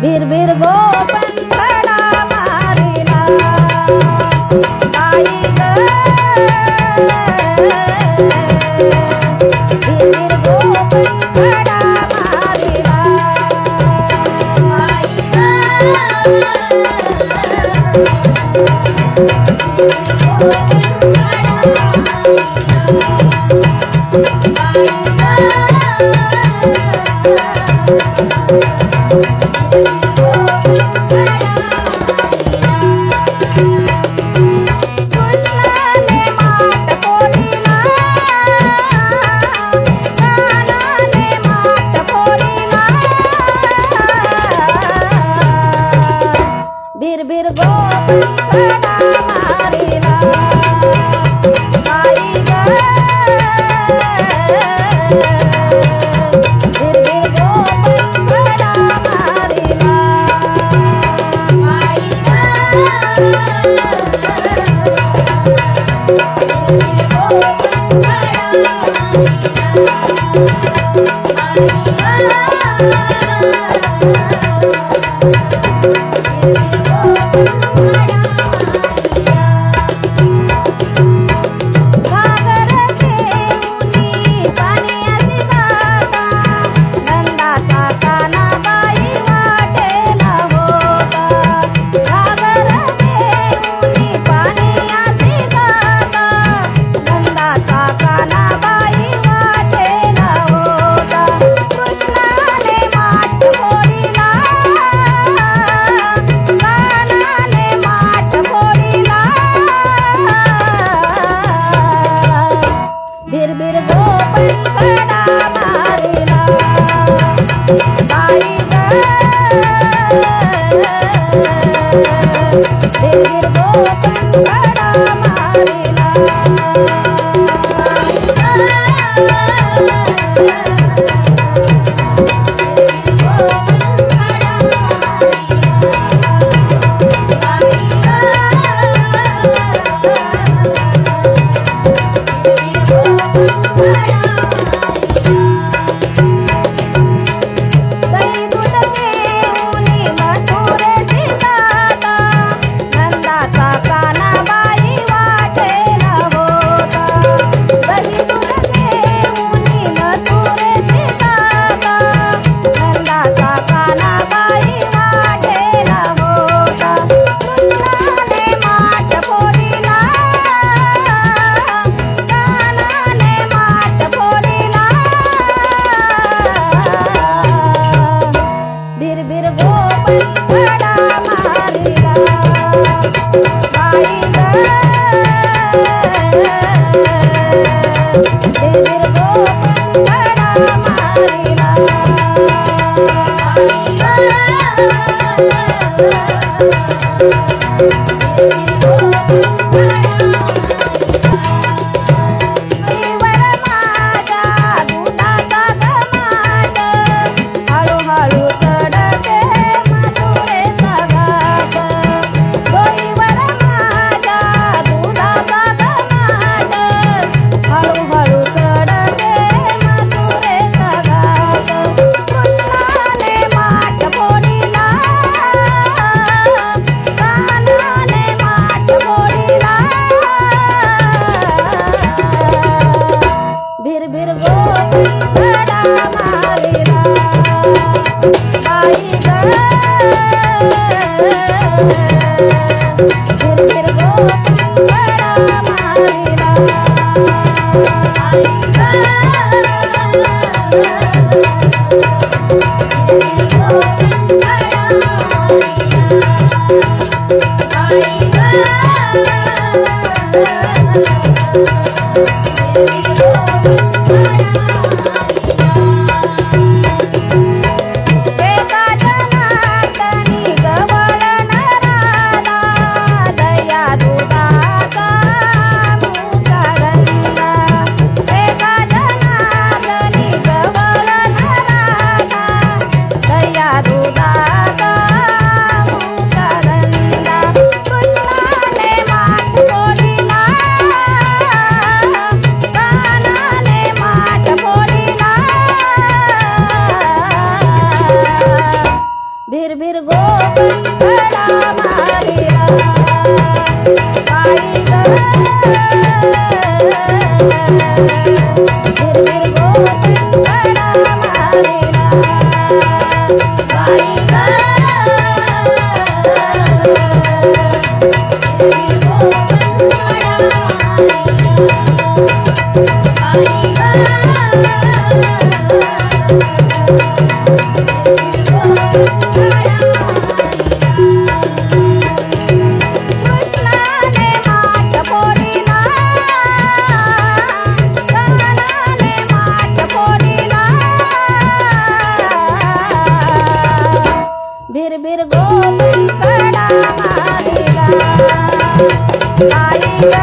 भिरभिर गोपन खडा मारिला बाई ग भिरभिर गोपन खडा मारिला बाई भिरभिर गोपन खडा मारिला बाई ग भिरभिर गोपन खडा मारिला बाई ग भिरभिर गोपन खडा मारिला बाई ग भिरभिर गोपन खडा मारिला भिरभिर गोपन खडा मारिला बाई ग भिरभिर गोपन खडा मारिला बाई ग वर माझ्या दुधाचा घमाट हळूहळू चढते मथुरेचा घाट डोईवर माझ्या दुधाचा घमाट हळूहळू चढते मथुरेचा घाट कृष्णाने माठ फोडिला कान्हाने माठ फोडिला भिरभिर गोपन खडा मारिला बाई ग भिरभिर गोपन खडा मारिला बाई ग भिरभिर गोपन खडा एका जनार्दनी गवळण राधा दया दुधाचा मुखगंधा एका जनार्दनी गवळण राधा दया दुधाचा मुखगंधा कृष्णाने माठ फोडिला भिरभिर गोपंखडा मारिला बाई ग भिरभिर गोपंखडा मारिला बाई ग भिरभिर गोपंखडा मारिला कृष्णाने माठ फोडिला गणाने माठ फोडिला भिरभिर गोपंखडा मारिला आई ग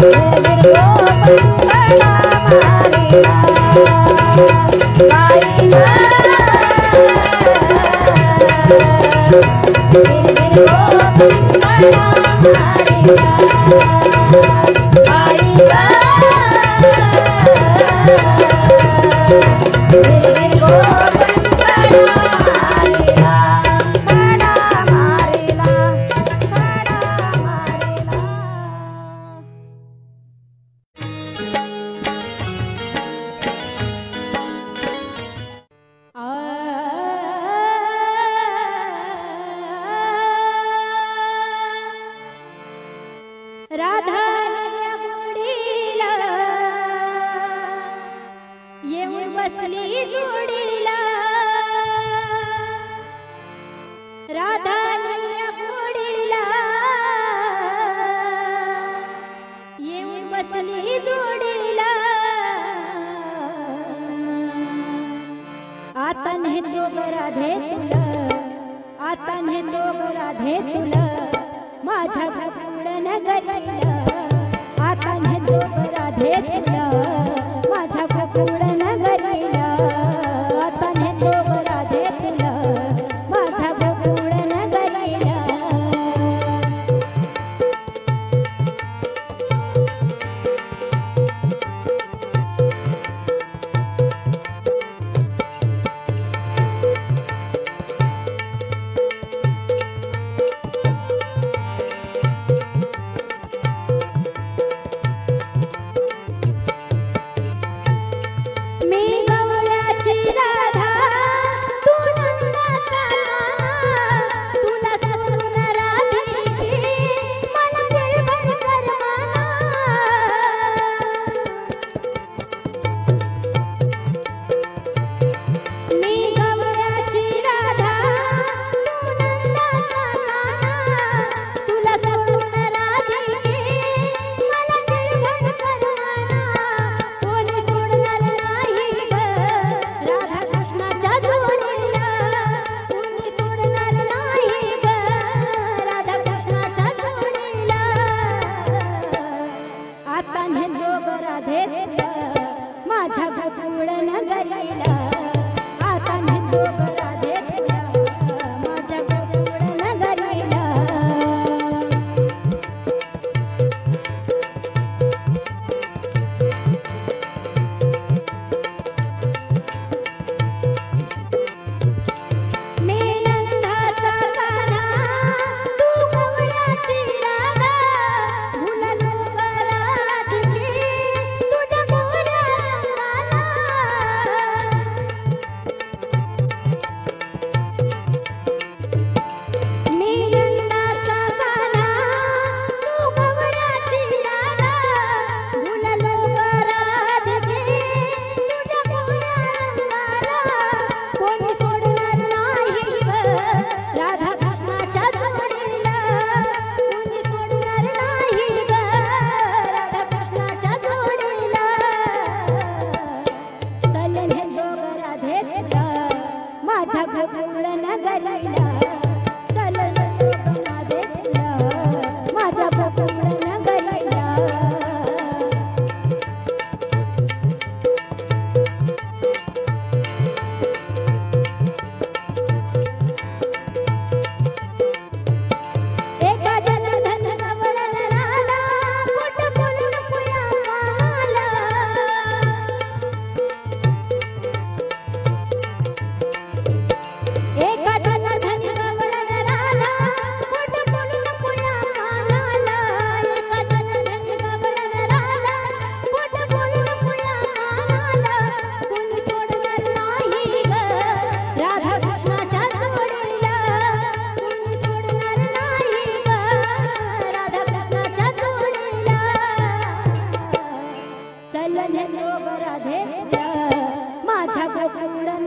भिरभिर गोपंखडा मारिला बाई ग भिरभिर गोपंखडा मारिला बाई ग भिरभिर गोपंखडा मारिला खडा मारिला खडा मारिला राधाया मुडीला येऊन बसली जोडीला राधाया मुडीला येऊन बसली जोडीला आता नेतो ग राधे तुला आता नेतो ग राधे तुला माझ्या गोकुळ नगरीला आता नेतो ग राधे तुला माझ्या गोकुळ नगरीला आता नेतो ग राधे तुला माझ्या गोकुळ नगरीला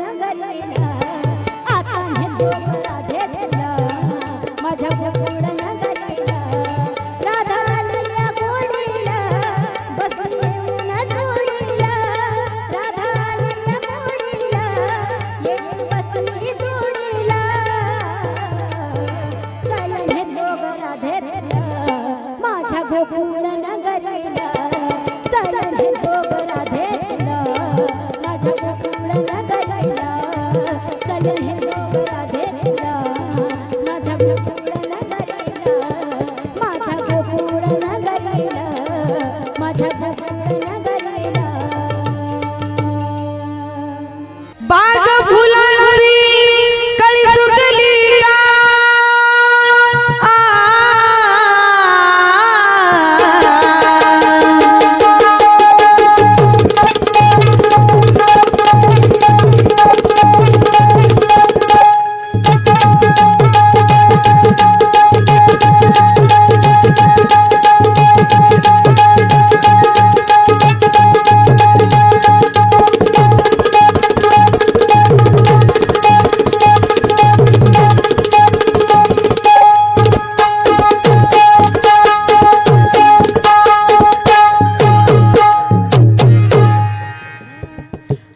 नगरीला आता नेतो राधे तुला माझ्या गोकुळ नगरीला राधा आलिया गोडीला बसली येऊन जोडीला राधा आलिया गोडीला येऊन बसली जोडीला चल नेतो राधे तुला माझ्या गोकुळ नगरीला चल नेतो राधे तुला माझ्या गोकुळ नगरीला चल नेतो राधे तुला माझ्या गोकुळ नगरीला माझ्या गोकुळ नगरीला माझ्या गोकुळ नगरीला बाग फुलांची कळी सुकली का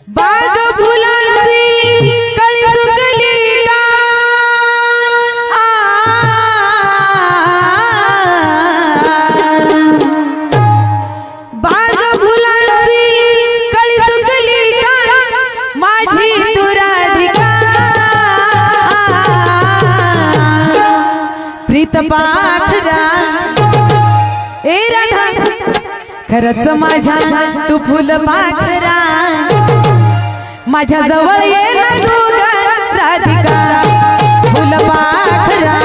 बाग फुलांची कळी सुकली का बाग फुलांची कळी सुकली का माझी तू राधिका प्रीत पाखरा ए राधा खरंच माझ्या तू फुल पाखरा माझ्या जवळ ये ना तू ग राधिका फुल पाखरा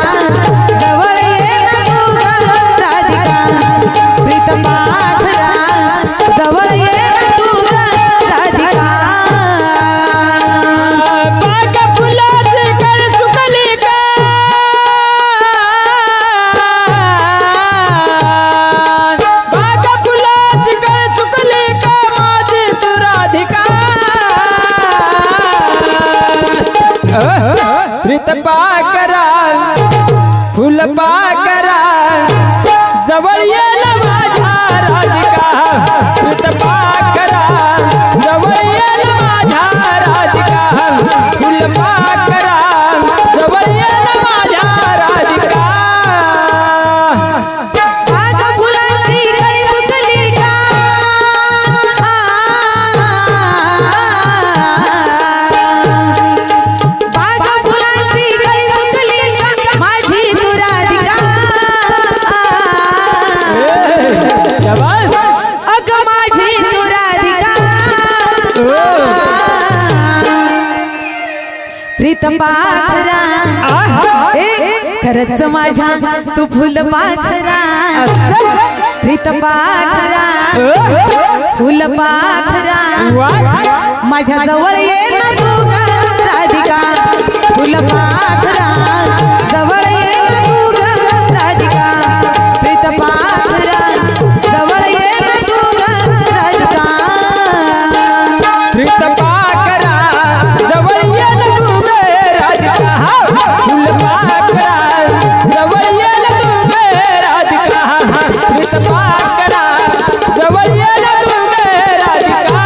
जवळ ये ना तू ग राधिका प्रीत पाखरा जवळ ये ना तू ग राधिका बाग फुलाची कळी सुकली का बाग फुलाची कळी सुकली का माझी तू राधिका प्रीत पाकरा फुल पाकरा जवळ ये ना माझ्या राधिका प्रीत पाकरा जवळ ये ना माझ्या राधिका फुल पाकरा जवळ ये ना माझ्या राधिका बाग फुलांची कळी सुकली का बाग फुलांची कळी सुकली का माझी तू राधिका अग माझी तू राधिका प्रीत पाखरा खरंच माझ्या तू फुल पाखरा प्रीत पाखरा फुल पाखरा माझ्या जवळ ये ना तू ग राधिका फुल पाखरा जवळ ये ना तू ग राधिका प्रीत पाखरा जवळ ये ना तू ग राधिका प्रीत पाखरा जवळ ये ना तू ग राधिका फुल पाखरा जवळ ये ना तू ग राधिका प्रीत पाखरा जवळ ये ना तू ग राधिका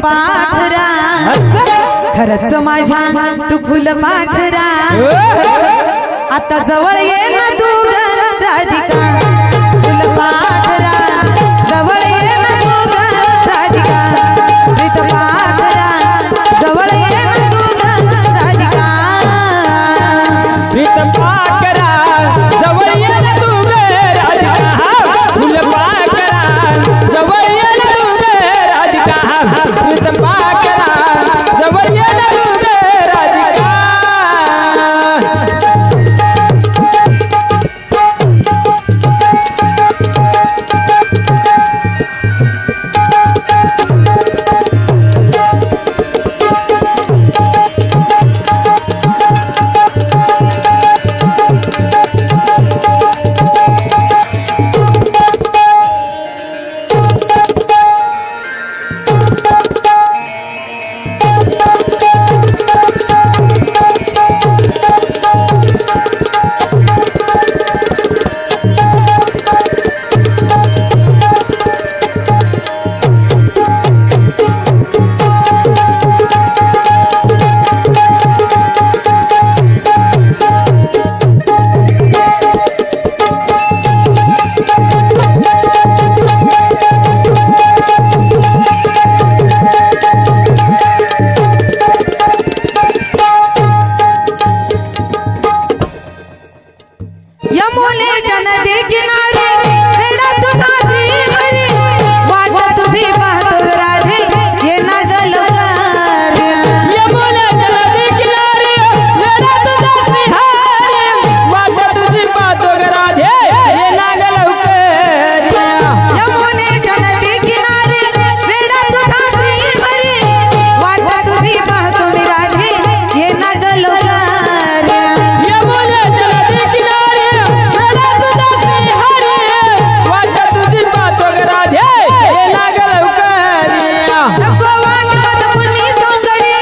पाखरा खरंच माझ्या तू फुल पाखरा आता जवळ ये ना तू ग राधिका फुल पाखरा जवळ ये ना तू ग राधिका प्रीत पाखरा जवळ ये ना तू ग राधिका प्रीत पाखरा जवळ ये ना तू ग राधिका फुल पाखरा जवळ ये ना तू ग राधिका प्रीत पाखरा जवळ ये ना तू ग राधिका यमुनेच्या नदी किनारी वेडा तुझा श्रीहरी वाट तुझी पाहतो राधे ये ना ग लवकर यमुनेच्या नदी किनारी वेडा तुझा श्रीहरी वाट तुझी पाहतो ग राधे ये ना ग लवकर यमुनेच्या नदी किनारी वेडा तुझा श्रीहरी वाट तुझी पाहतो मी राधे ये ना ग लवकर यमुनेच्या नदी किनारी वेडा तुझा श्रीहरी वाट तुझी पाहतो ग राधे ये ना ग लवकर नको वाट मत कुणी सोंगडी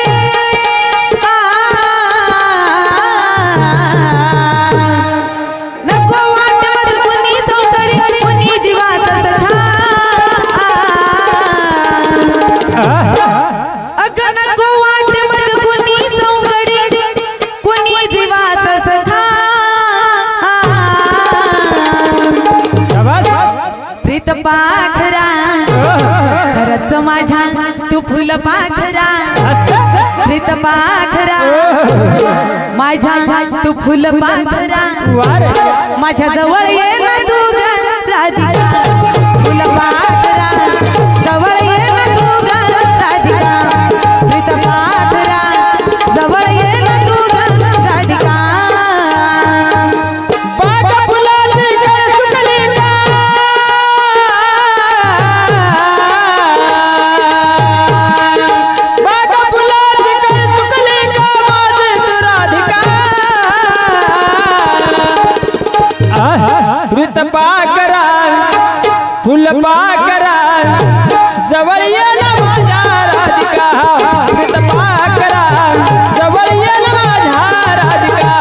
नको वाट मत कुणी सोंगडी कुणी जीवाचा सखा अग नको वाट मत कुणी सोंगडी कुणी जीवाचा सखा शाबास प्रीत पाखरा खरंच माझ्या तू फुल पाखरा प्रीत पाखरा माझ्या तू फुल पाखरा वारे माझ्या जवळ ये ना तू ग राधिका फुल पाखरा जवळ ये ना तू ग राधिका प्रीत पाखरा जवळ ये ना तू ग राधिका बाग फुलाची कळ सुकली का बाग फुलाची कळ सुकली का माझी तू राधिका प्रीत पाखरा फुल पाखरा जवळ ये ना माझ्या राधिका प्रीत पाखरा जवळ ये ना माझ्या राधिका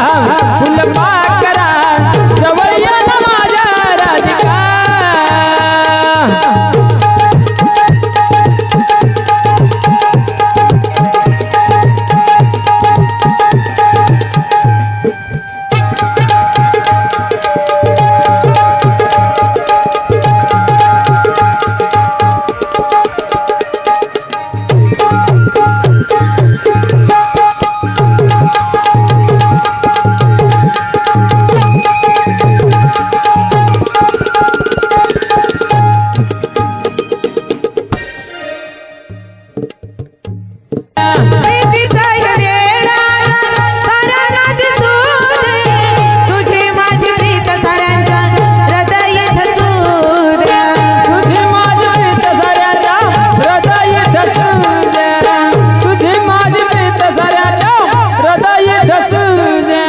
फुल पाखरा जवळ ये ना माझ्या राधिका प्रीतीचा येडा साऱ्यांना दिसू दे तुझी माझी प्रीत साऱ्यांच्या हृदयात ठसू दे तुझी माझी प्रीत साऱ्याच्या हृदयात ठसू दे तुझी माझी प्रीत साऱ्याच्या हृदयात ठसू दे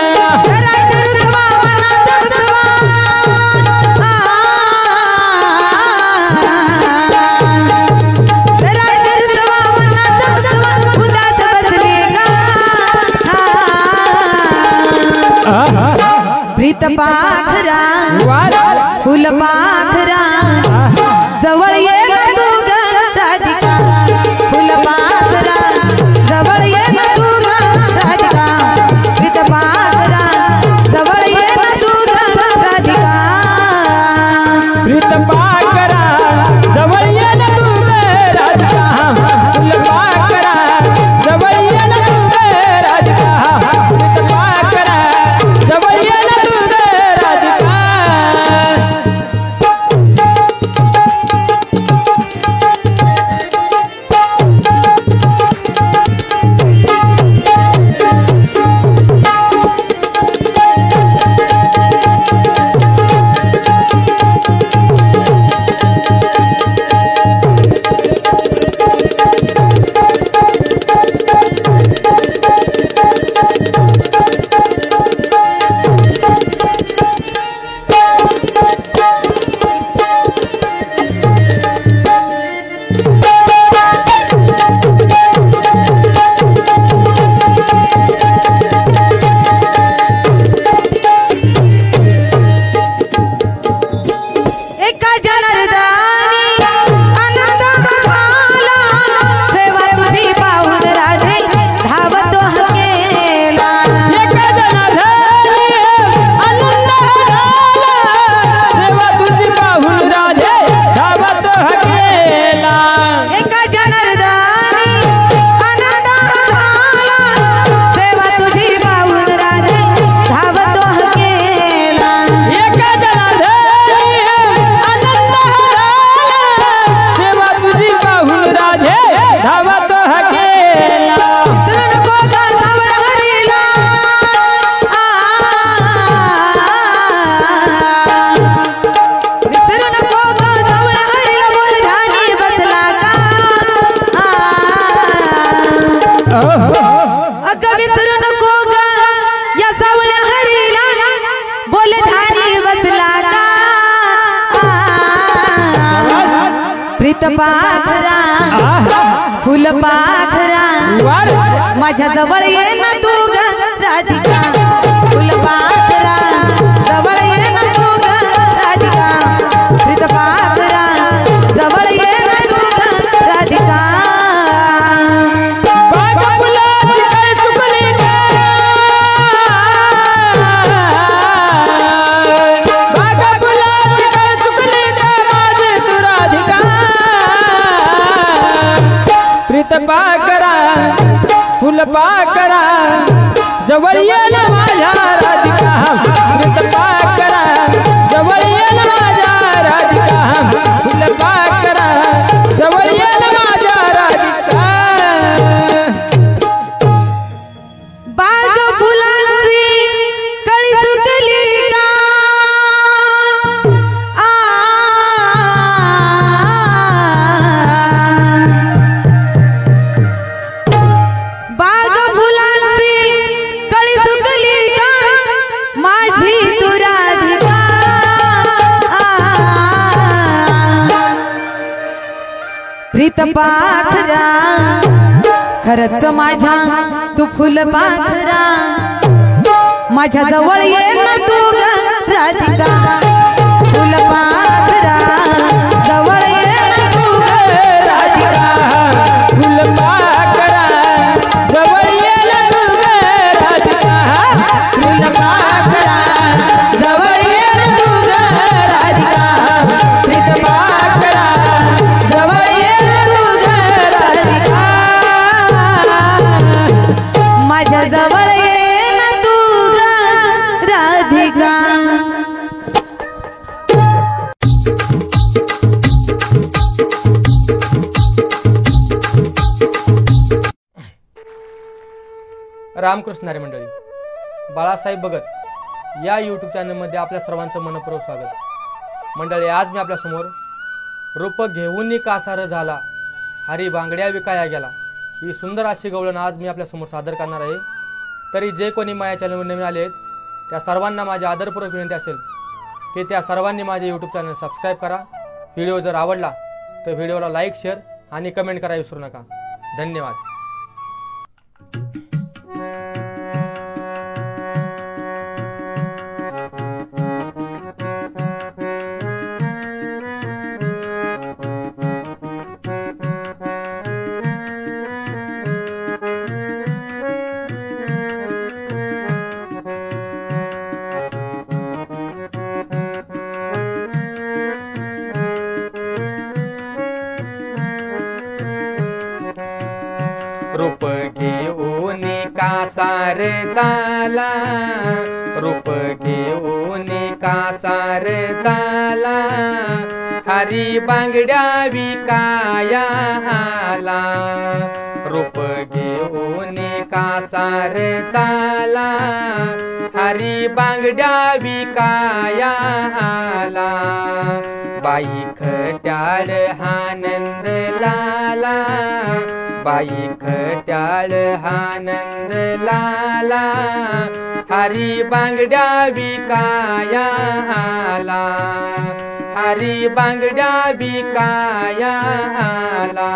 जरा शिरसवा मनात बसवा जरा शिरसवा मनात बसवा उदास बसली का प्रीत पाखरा फुल पाखरा जवळ ये ना तू ग राधिका फुल पाखरा पाखरा फुल पाखरा माझ्या जवळ ये ना तू ग राधिका फुल पाखरा जवळ ये ना तू ग राधिका प्रीत पाखरा जवळ ये ना तू ग राधिका पाकरा फुल पाकरा जवळ ये ना माझ्या राधिका प्रीत पाकरा जवळ ये ना माझ्या राधिका फुल पाकरा जवळ ये ना माझ्या राधिका बाग फुलांची कळी सुकली का बाग फुलांची कळी सुकली का माझी तू राधिका प्रीत पाखरा खरंच माझ्या तू फुल पाखरा माझ्या जवळ ये ना तू ग राधिका फुल पाखरा जवळ ये ना तू ग राधिका फुल पाकरा जवळ ये ना तू ग राधिका फुल पाखरा जवळ ये ना तू ग राधिका प्रीत पाखरा जवळ ये ना तू ग राधिका माझ्या जवळ ये ना तू ग राधिका रामकृष्ण हरी मंडळी, बाळासाहेब भगत या यूट्यूब चॅनलमध्ये आपल्या सर्वांचं मनपूर्वक स्वागत. मंडळी, आज मी आपल्यासमोर रूप घेऊन कासार झाला हरी बांगड्या विकाया गेला ही सुंदर अशी गवळण आज मी आपल्यासमोर सादर करणार आहे. तरी जे कोणी माझ्या चॅनलवर नवीन आले त्या सर्वांना माझी आदरपूर्वक विनंती असेल की त्या सर्वांनी माझे यूट्यूब चॅनल सबस्क्राईब करा. व्हिडिओ जर आवडला तर व्हिडिओला लाईक, शेअर आणि कमेंट करायला विसरू नका. धन्यवाद. रूप घेऊन कासार झाला रूप घेऊन कासार झाला हरी बांगड्या विकाया आला. रूप घेऊन कासार झाला हरी बांगड्या विकाया आला. बाई खट्याळ आनंद लाला बाई खट्याळ आनंद लाला हरी बांगड्या विकाया आला हरी बांगड्या विकाया आला.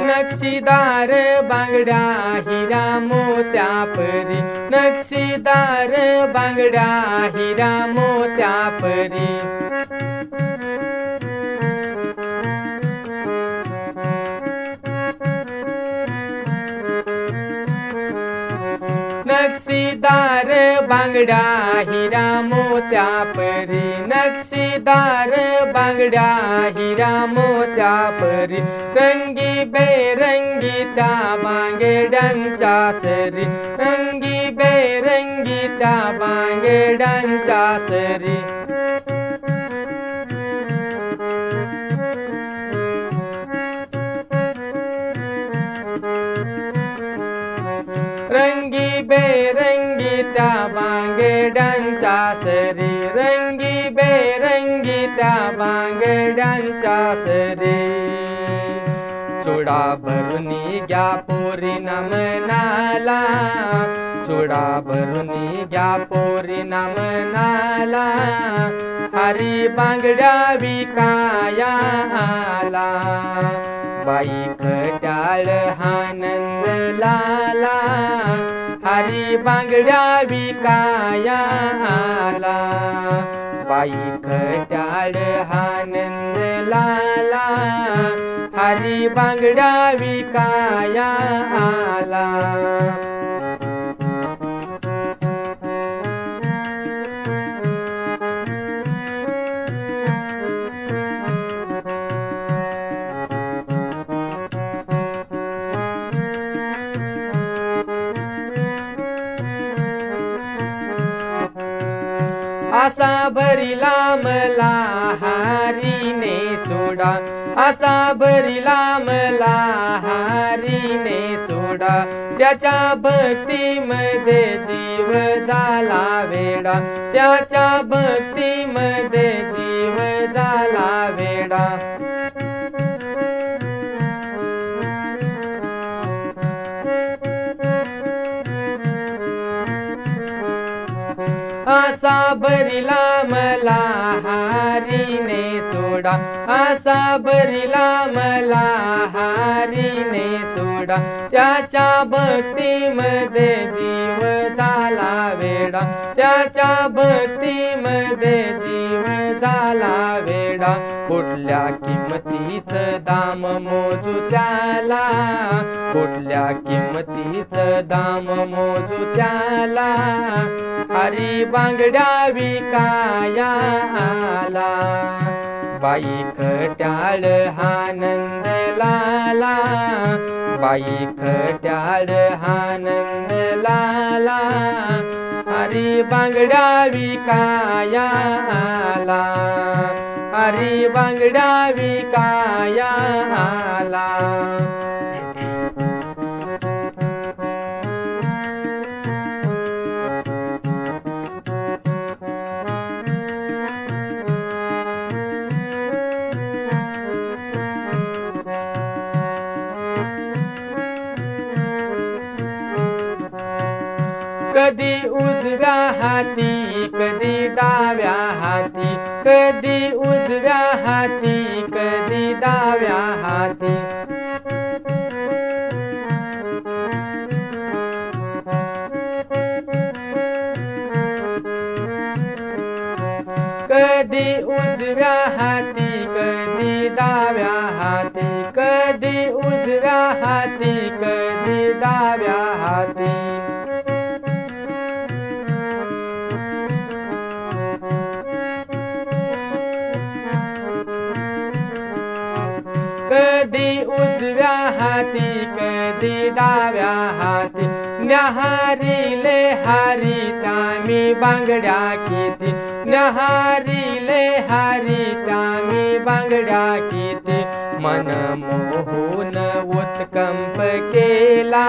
नक्षीदार बांगड्या हिरा मोत्या परी नक्षीदार बांगड्या हिरा मोत्या परी. नक्षीदार बांगड्या हिरा मोत्या परी नक्षीदार बांगड्या हिरा मोत्या परी. रंगी बेरंगी त्या बांगड्यांच्या सरी रंगी बेरंगी त्या बांगड्यांच्या सरी. रंगी बेरंगी त्या बांगड्यांच्या सरी रंगी बेरंगी त्या बांगड्यांच्या सरी चुडा भरुनी घ्या पोरी नमनाला चुडा भरुनी घ्या पोरी नमनाला हरी बांगड्या विकाया आला बाई खट्याळ आनंद लाला हरी बांगड्या विकाया आला बाई खट्याळ आनंद लाला हरी बांगड्या विकाया आला असा भरिला मला हारीने चोडा असा भरिला मला हारीने चोडा त्याच्या भक्तीमध्ये जीव झाला वेडा त्याच्या भक्तीमध्ये जीव झाला वेडा असा भरिला मला हारीने चोडा असा भरिला मला हारीने चोडा त्याच्या भक्तीमध्ये जीव झाला वेडा त्याच्या भक्तीमध्ये जीव झाला वेडा कुठल्या किंमतीचं दाम मोजू त्याला कुठल्या किंमतीचं दाम मोजू त्याला हरी बांगड्या विकाया आला बाई खट्याळ आनंद लाला बाई खट्याळ आनंद लाला हरी बांगड्या विकाया आला हरी बांगड्या विकाया आला कधी उजव्या हाती कधी डाव्या हाती कधी उजव्या हाती कधी डाव्या हाती कधी उजव्या हाती कधी डाव्या हाती कधी उजव्या हाती कधी डाव्या हाती कधी उजव्या हाती कधी डाव्या हाती न्याहारीले हारी तामी बांगड्या किती न्याहारीले हारी तामी बांगड्या किती मन मोहून उत्कंप केला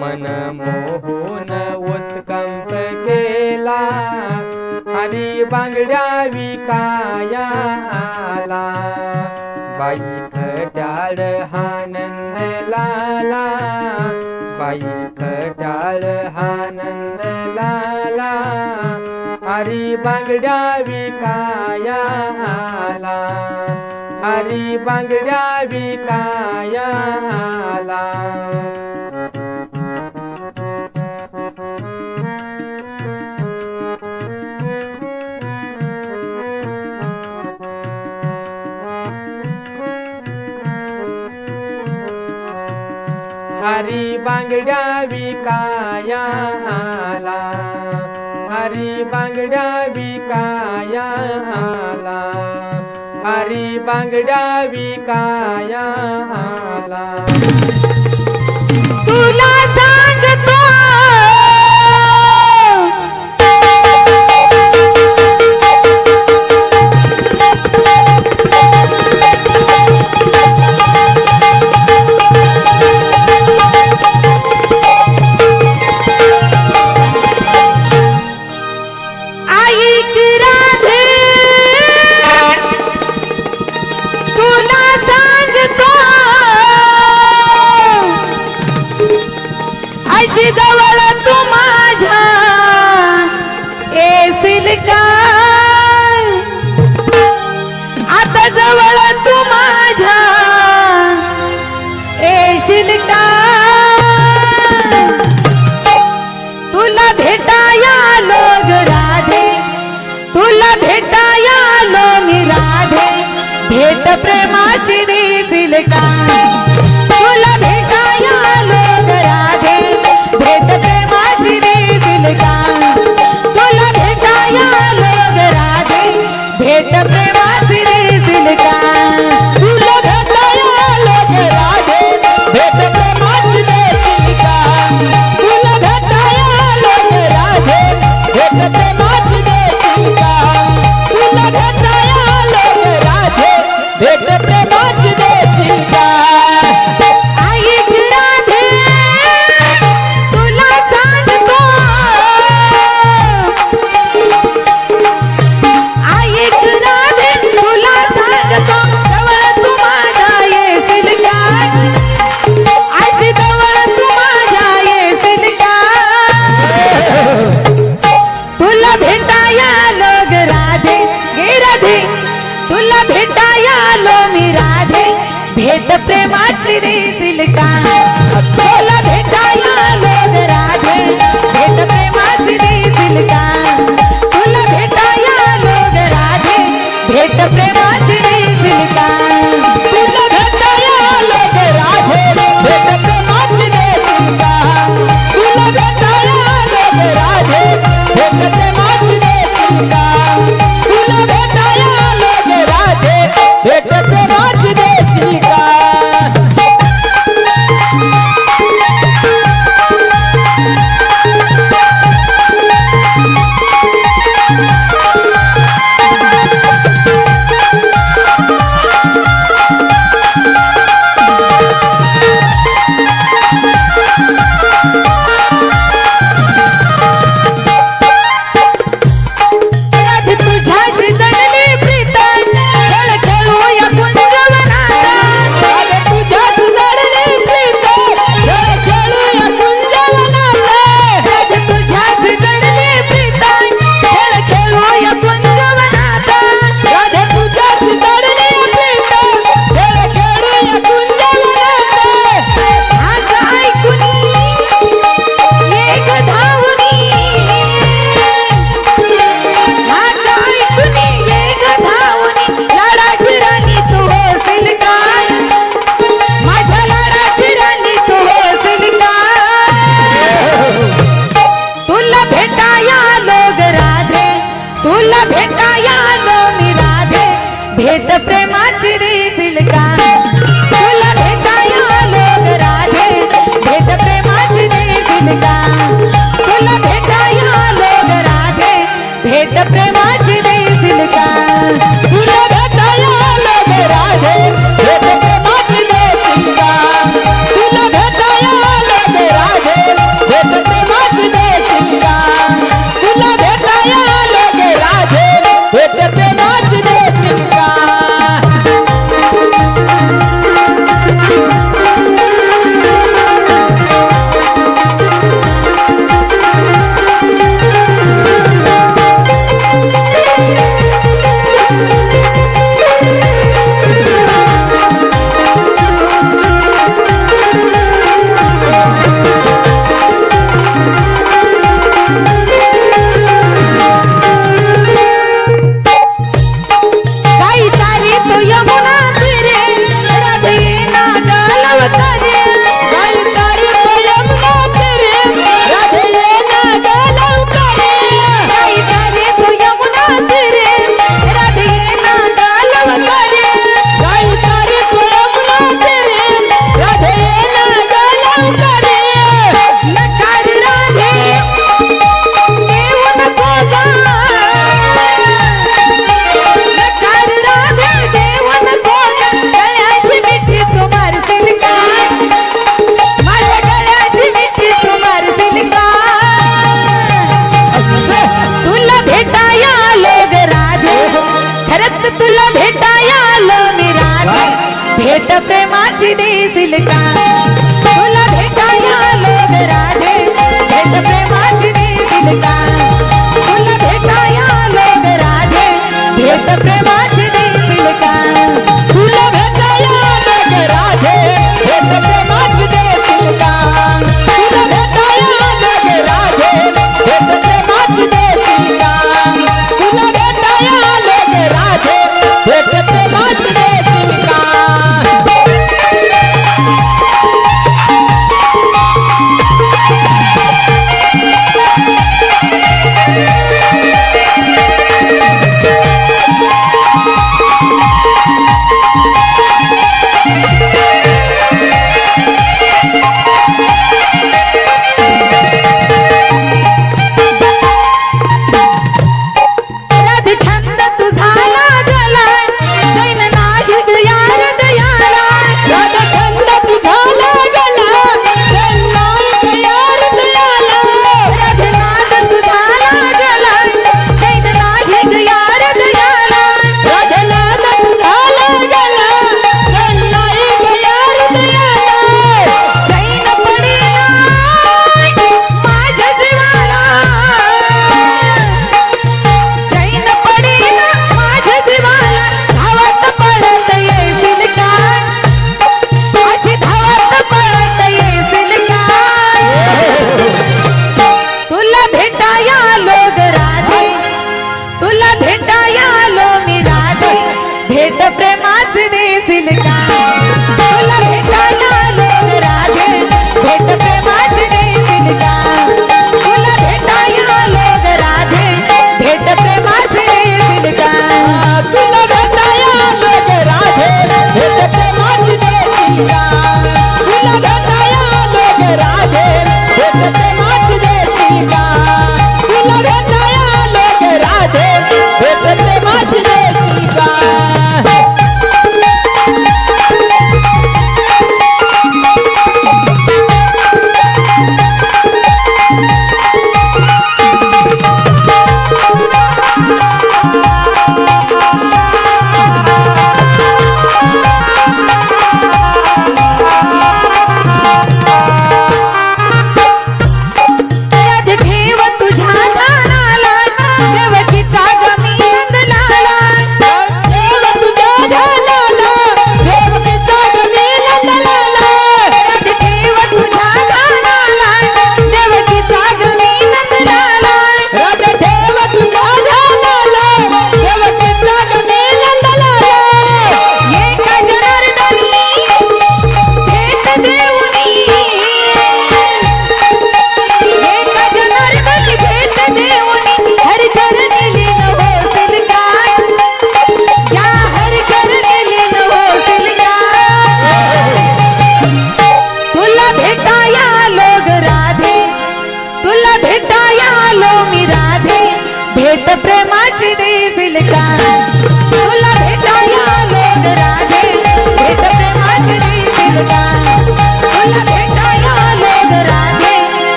मन मोहून उत्कंप केला हरी बांगड्या विकाया आला बाई खट्याळ आनंद लाला बाई खट्याळ आनंद लाला हरी बांगड्या विकाया आला हरी बांगड्या विकाया आला हरी बांगड्या विकाया आला हरी बांगड्या विकाया आला हरी बांगड्या विकाया आला तुला सांगतो प्रेमाची देशील का तुला भेटाया लोग राधे भेट प्रेमाची देशील का तुला भेटाया लोग राधे भेट प्रेमाची देशील का तुला भेटाया लोग राधे भेट प्रेमाची देशील का तुला भेटाया लोग राधे भेट प्रेमाची देशील का तुला भेटाया लोग राधे भेट प्रेमाची देशील का ऐक राधे तुला सांगतो ऐक राधे तुला सांगतो जवळ तू माझ्या येशील का अशी जवळ तू माझ्या येशील का तुला भेटाया लोग राधे गे राधे तुला भेटाया लो मी राधे भेट प्रेमाची देशील का तुला भेटाया लोग राधे भेट प्रेमाची देशील का तुला भेटाया लोग राधे भेट प्रेमाची देशील का तुला भेटाया लोग राधे भेट प्रेमाची देशील का तुला भेटाया लोग राधे भेट प्रेमाची देशील का तुला भेटाया लोग राधे भेट प्रेमाची देशील का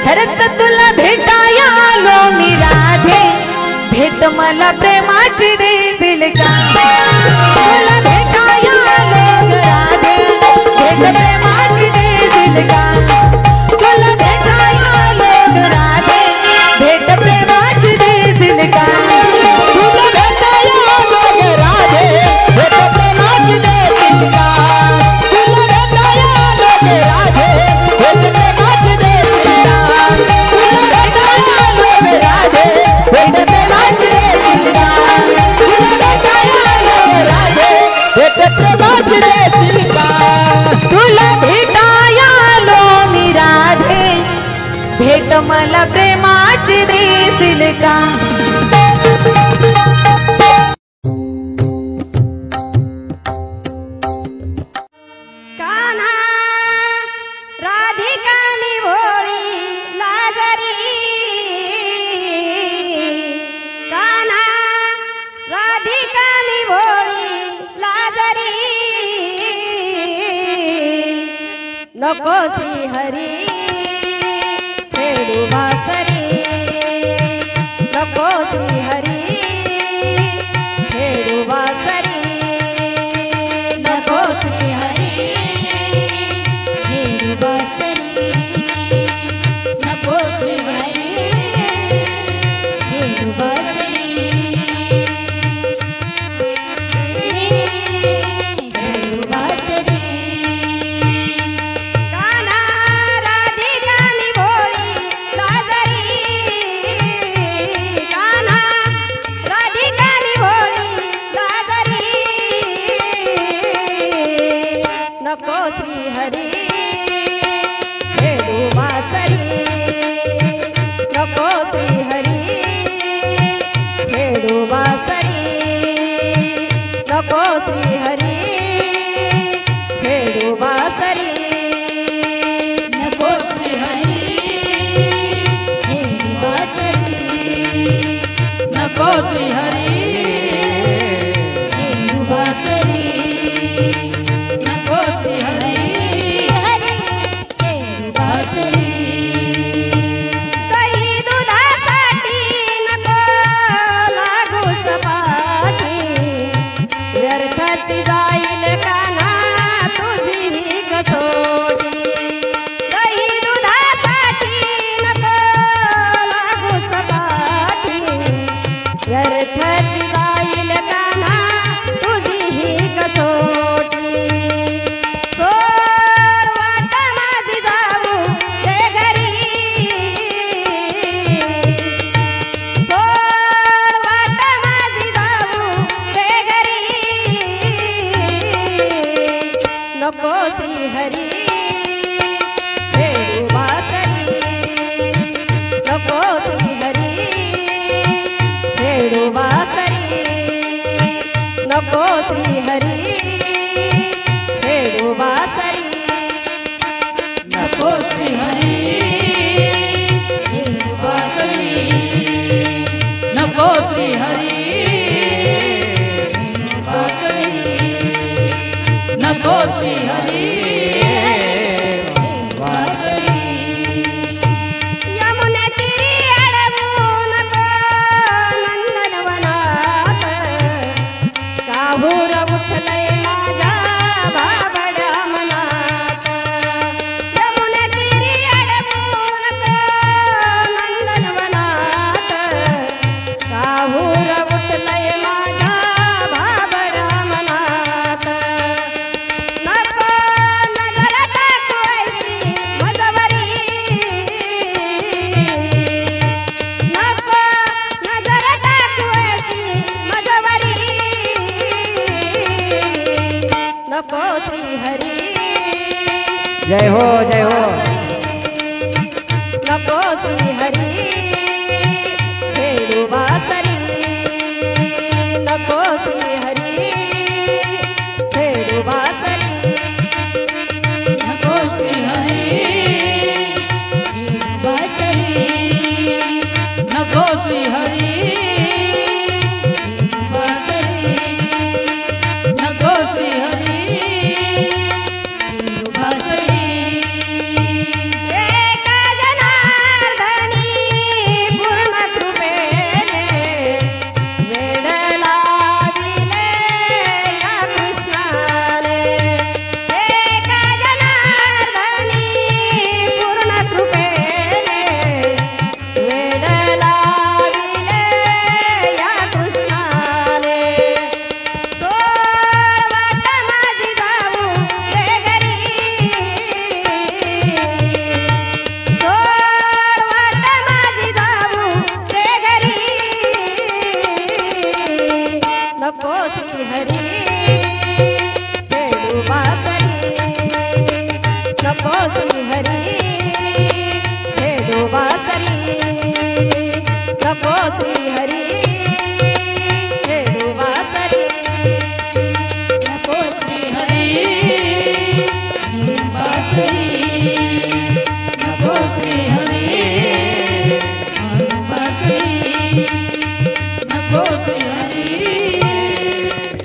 खरंच तुला भेटाया आलो मी राधे भेट मला प्रेमाची देशील का तुला भेटाया आलो ग राधे भेट प्रेमाची देशील का तुला भेटाया आलो ग राधे भेट प्रेमाची देशील का तुला भेटाया आलो ग राधे भेट प्रेमाची देशील का तुला भेटाया आलो ग राधे भेट प्रेमाची देशील का तुला भेटाया आलो ग राधे भेट प्रेमाची देशील का तुला भेटाया आलो ग राधे भेट प्रेमाची देशील का तुला भेटाया आलो मी राधे भेट मला प्रेमाची देशील का कान्हा राधिका मी भोळी लाजरी कान्हा राधिका मी भोळी लाजरी नको श्रीहरी खेळू वासरी नको श्रीहरी खेळू वासरी नको श्रीहरी खेळू वासरी नको श्रीहरी खेळू वासरी खेळू वासरी कान्हा राधिका मी भोळी लाजरी कान्हा राधिका मी भोळी लाजरी नको श्रीहरी खेळू वासरी नको श्रीहरी खेळू वासरी नको श्रीहरी खेळू वासरी नको श्रीहरी खेळू वासरी नको श्रीहरी खेळू वासरी नको श्रीहरी खेळू वासरी दही दुधासाठी नको लागू सपाटी व्यर्थाची जाईल कान्हा तुझी ही कसोटी दही दुधासाठी नको लागू सपाटी व्यर्थाची जाईल कान्हा तुझी ही कसोटी सोड वाट माझी जाऊ ते घरी सोड वाट माझी जाऊ ते घरी नको श्रीहरी खेळू वासरी नको श्रीहरी खेळू वासरी नको श्रीहरी खेळू वासरी नको श्रीहरी खेळू वासरी नको श्रीहरी नको श्रीहरी यमुने तिरी अडवू नको नंदनवनात काहूर उठलंय माझ्या बाबड्या मनात यमुने तिरी अडवू नको नंदनवनात काहूर उठलंय माझ्या बाबड्या मनात नको नजर टाकू ऐसी मजवरी नको नजर टाकू ऐसी मजवरी नको श्रीहरी जय हो जय हो नको श्रीहरी खेळू वासरी नको श्रीहरी खेळू वासरी नको श्रीहरी खेळू वासरी नको श्रीहरी नको श्रीहरी एका जना श्री हरी खेळू बासरी नको श्री हरी बासरी नको श्री हरी बासरी नको श्री हरी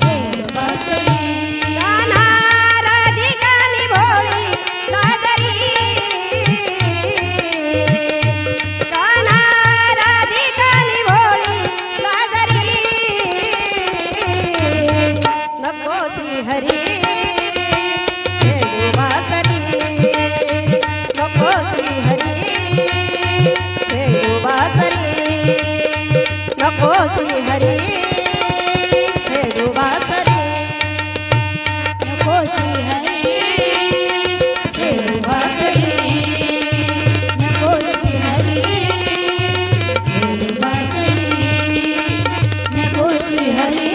खेळू बासरी कान्हा राधिका मी भोळी सागरी कान्हा राधिका मी भोळी सागरी नको श्री हरी खेळू बासरी नको श्री हरी खेळू बासरी नको श्री हरी खेळू बासरी नको श्री हरी खेळू बासरी नको श्री हरी खेळू बासरी नको श्री हरी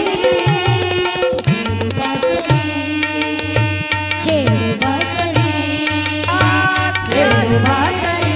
खेळू बासरी खेळू बासरी खेळू बासरी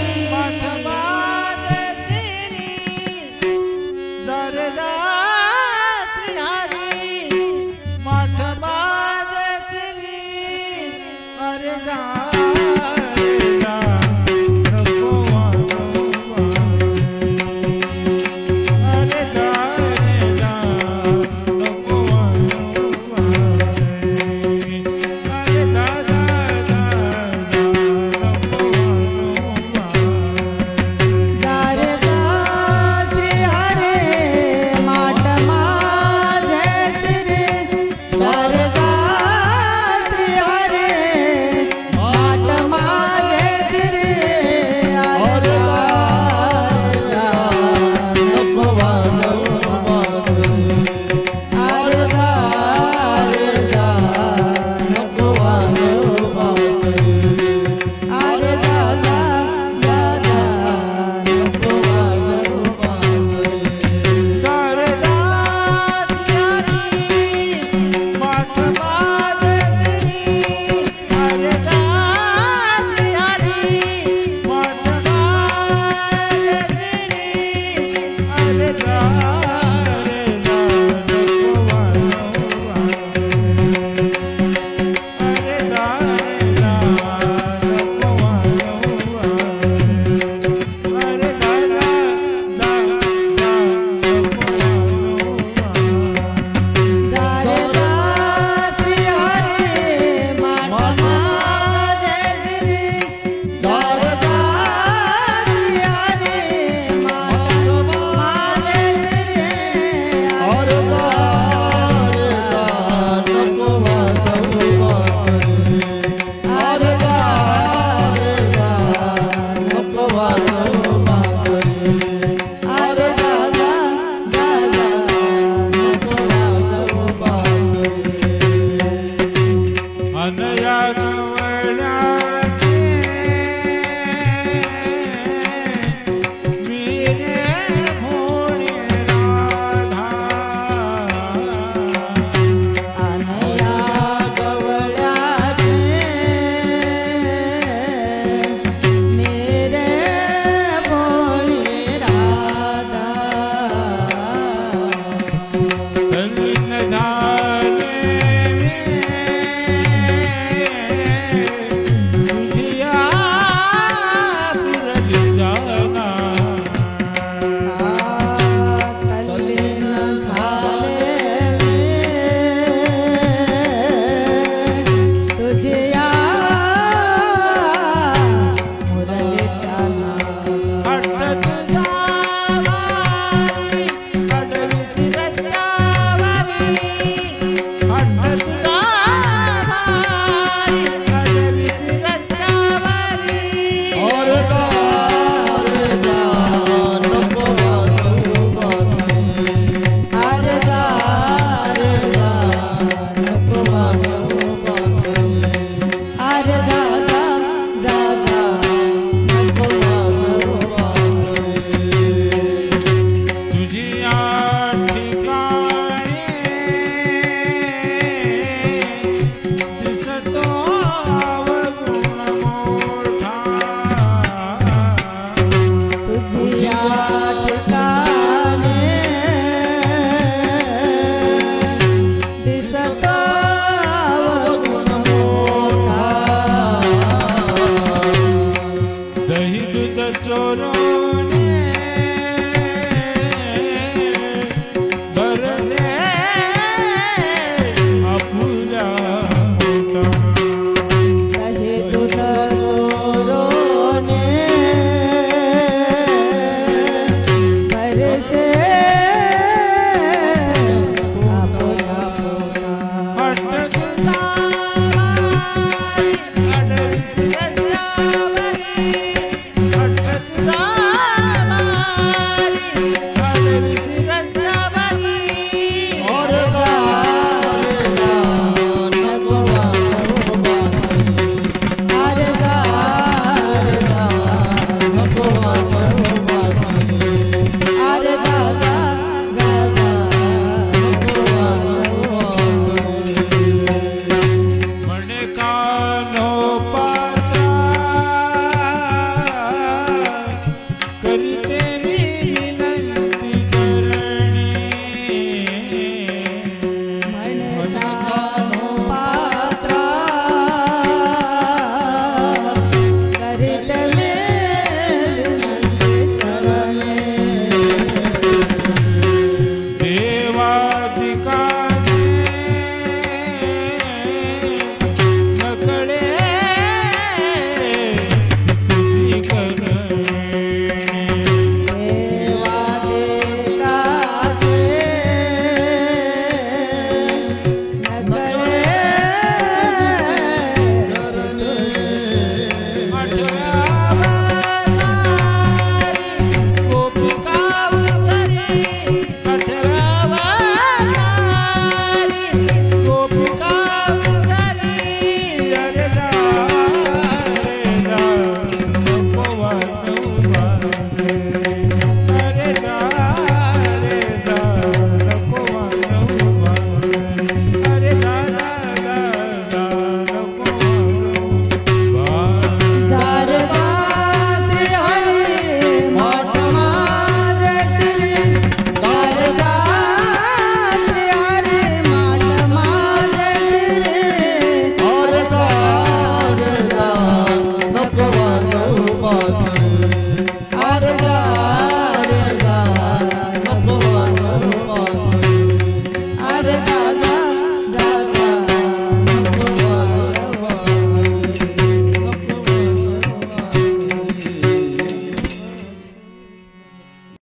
दही दूध चोरोने